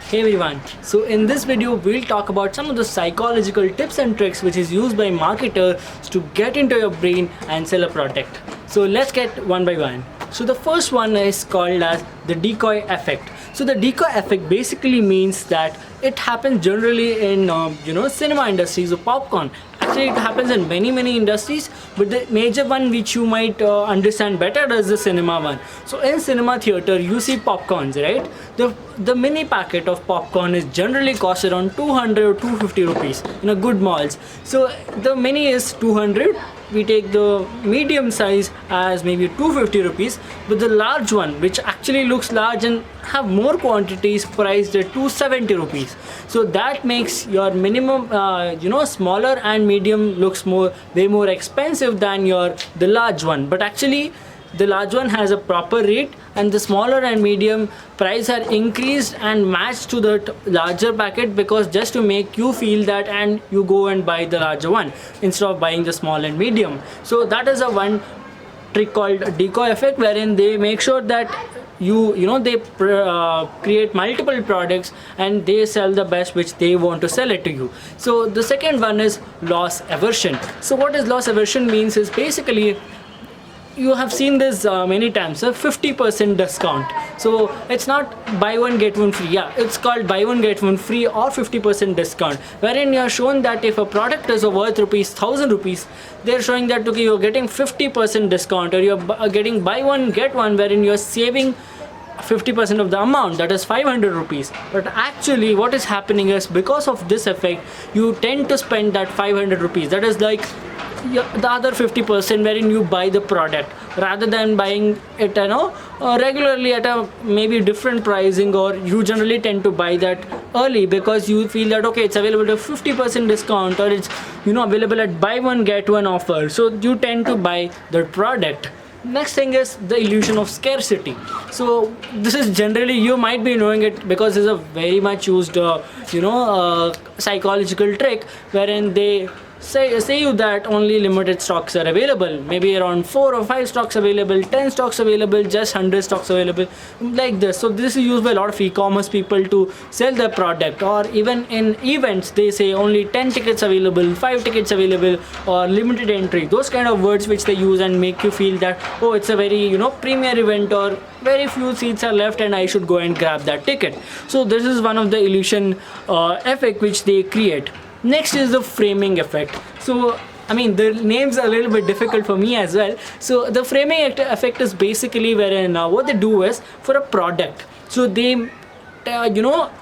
Hey everyone, so in this video we'll talk about some of the psychological tips and tricks which is used by marketers to get into your brain and sell a product. So let's get one by one. So the first one is called as the decoy effect. So the decoy effect basically means that it happens generally in cinema industries or popcorn. Actually, it happens in many industries, but the major one which you might understand better is the cinema one. So in cinema theater, you see popcorns, right? The mini packet of popcorn is generally cost around 200 or 250 rupees in a good malls. So the mini is 200. We take the medium size as maybe 250 rupees, but the large one, which actually looks large and have more quantities, priced at 270 rupees. So that makes your minimum smaller and medium looks way more expensive than the large one. But actually the large one has a proper rate, and the smaller and medium price are increased and matched to the larger packet, because just to make you feel that, and you go and buy the larger one instead of buying the small and medium. So that is a one trick called decoy effect, wherein they make sure that they create multiple products and they sell the best which they want to sell it to you. So the second one is loss aversion. So what is loss aversion means is basically, you have seen this many times, a 50% discount. So it's not buy one get one free. Yeah, it's called buy one get one free or 50% discount, wherein you are shown that if a product is worth ₹1000 rupees, they're showing that okay, you're getting 50% discount, or you're getting buy one get one, wherein you're saving 50% of the amount, that is 500 rupees. But actually what is happening is, because of this effect, you tend to spend that 500 rupees, that is like the other 50%, wherein you buy the product rather than buying it regularly at a maybe different pricing, or you generally tend to buy that early because you feel that okay, it's available at 50% discount, or it's available at buy one get one offer, so you tend to buy the product. Next thing is the illusion of scarcity. So this is generally, you might be knowing it because it's a very much used psychological trick, wherein they say you that only limited stocks are available, maybe around 4 or 5 stocks available, 10 stocks available, just 100 stocks available, like this. So this is used by a lot of e-commerce people to sell their product, or even in events they say only 10 tickets available, 5 tickets available, or limited entry, those kind of words which they use and make you feel that oh, it's a very premier event, or very few seats are left and I should go and grab that ticket. So this is one of the illusion effect which they create. Next is the framing effect. So the names are a little bit difficult for me as well. So the framing effect is basically wherein what they do is, for a product, so they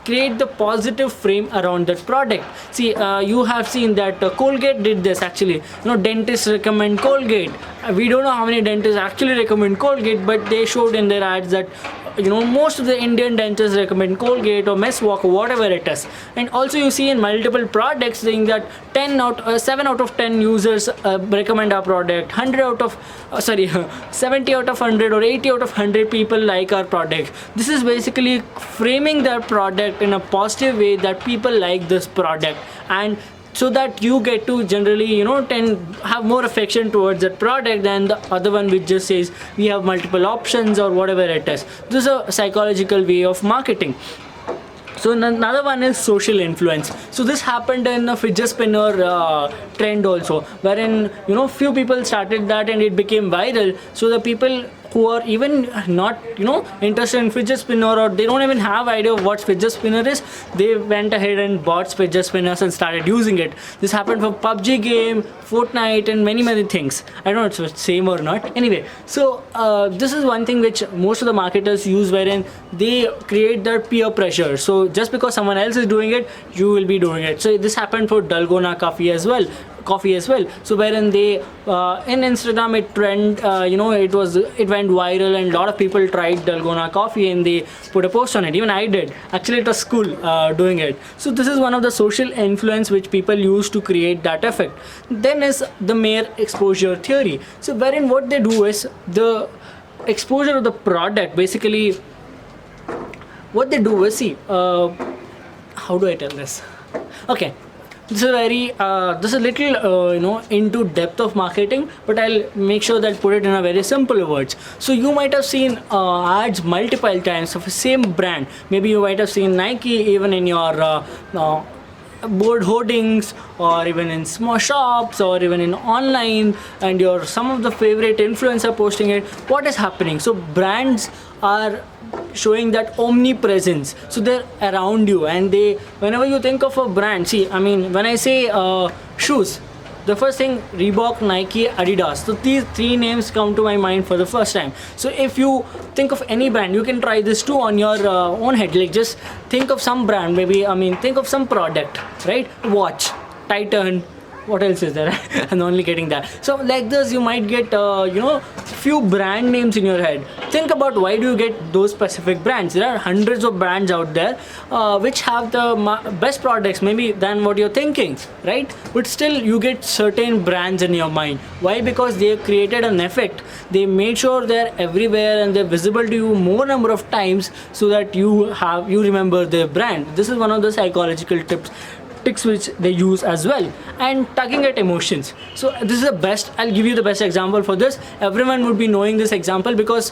create the positive frame around that product. See, you have seen that Colgate did this actually. Dentists recommend Colgate. We don't know how many dentists actually recommend Colgate, but they showed in their ads that most of the Indian dentists recommend Colgate or Meswalk or whatever it is. And also you see in multiple products saying that 7 out of 10 users recommend our product, 70 out of 100 or 80 out of 100 people like our product. This is basically framing their product in a positive way, that people like this product, and so that you get to generally have more affection towards that product than the other one which just says we have multiple options or whatever it is. This is a psychological way of marketing. So another one is social influence. So this happened in a fidget spinner trend also, wherein few people started that and it became viral. So the people who are even not interested in fidget spinner, or they don't even have idea of what fidget spinner is, they went ahead and bought fidget spinners and started using it. This happened for PUBG game, Fortnite, and many things. I don't know if it's the same or not. Anyway, so this is one thing which most of the marketers use, wherein they create their peer pressure. So just because someone else is doing it, you will be doing it. So this happened for Dalgona coffee as well. So wherein they in Instagram it trend, it went viral, and a lot of people tried Dalgona coffee and they put a post on it. Even I did. Actually, it was cool doing it. So this is one of the social influence which people use to create that effect. Then is the mere exposure theory. So wherein what they do is, the exposure of the product, basically what they do is, see, how do I tell this? Okay, this is very this is a little into depth of marketing, but I'll make sure that put it in a very simple words. So you might have seen ads multiple times of the same brand. Maybe you might have seen Nike even in your board hoardings, or even in small shops, or even in online, and your some of the favorite influencer posting it. What is happening? So brands are showing that omnipresence, so they're around you, and they, whenever you think of a brand, see, I mean, when I say shoes, the first thing, Reebok, Nike, Adidas, so these three names come to my mind for the first time. So if you think of any brand, you can try this too on your own head. Like, just think of some brand, maybe, I mean, think of some product, right? Watch, Titan, what else is there? I'm only getting that. So like this, you might get few brand names in your head. Think about, why do you get those specific brands? There are hundreds of brands out there which have the best products maybe than what you're thinking, right? But still you get certain brands in your mind. Why? Because they have created an effect. They made sure they're everywhere and they're visible to you more number of times, so that you remember their brand. This is one of the psychological tips which they use as well. And tugging at emotions, so this is the best, I'll give you the best example for this. Everyone would be knowing this example because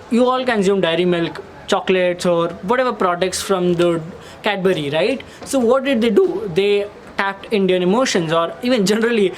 you all consume dairy milk, chocolates, or whatever products from the Cadbury, right? So what did they do? They tapped Indian emotions, or even generally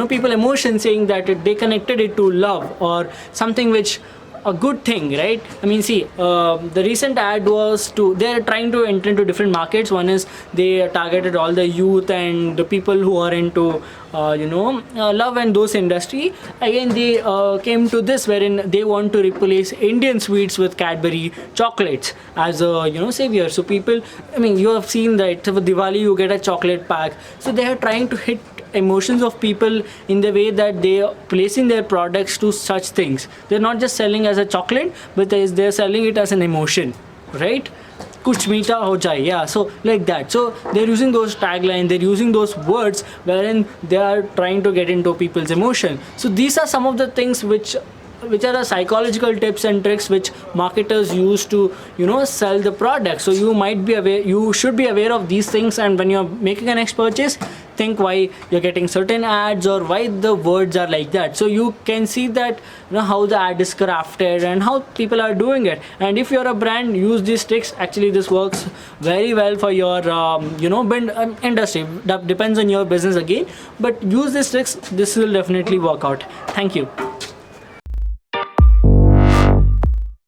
people emotions, saying that they connected it to love or something which a good thing, right? I mean, see, the recent ad was they're trying to enter into different markets. One is they targeted all the youth and the people who are into love and those industry. Again, they came to this, wherein they want to replace Indian sweets with Cadbury chocolates as a savior. So people, I mean, you have seen that for Diwali you get a chocolate pack. So they are trying to hit emotions of people in the way that they are placing their products to such things. They're not just selling as a chocolate, but they're selling it as an emotion, right? Kuch meeta ho jaye, yeah. So like that. So they're using those taglines, they're using those words wherein they are trying to get into people's emotion. So these are some of the things which are the psychological tips and tricks which marketers use to sell the product. So you should be aware of these things, and when you're making a next purchase, think why you're getting certain ads or why the words are like that. So you can see that how the ad is crafted and how people are doing it. And if you're a brand, use these tricks. Actually, this works very well for your industry. That depends on your business again, but use these tricks. This will definitely work out. Thank you.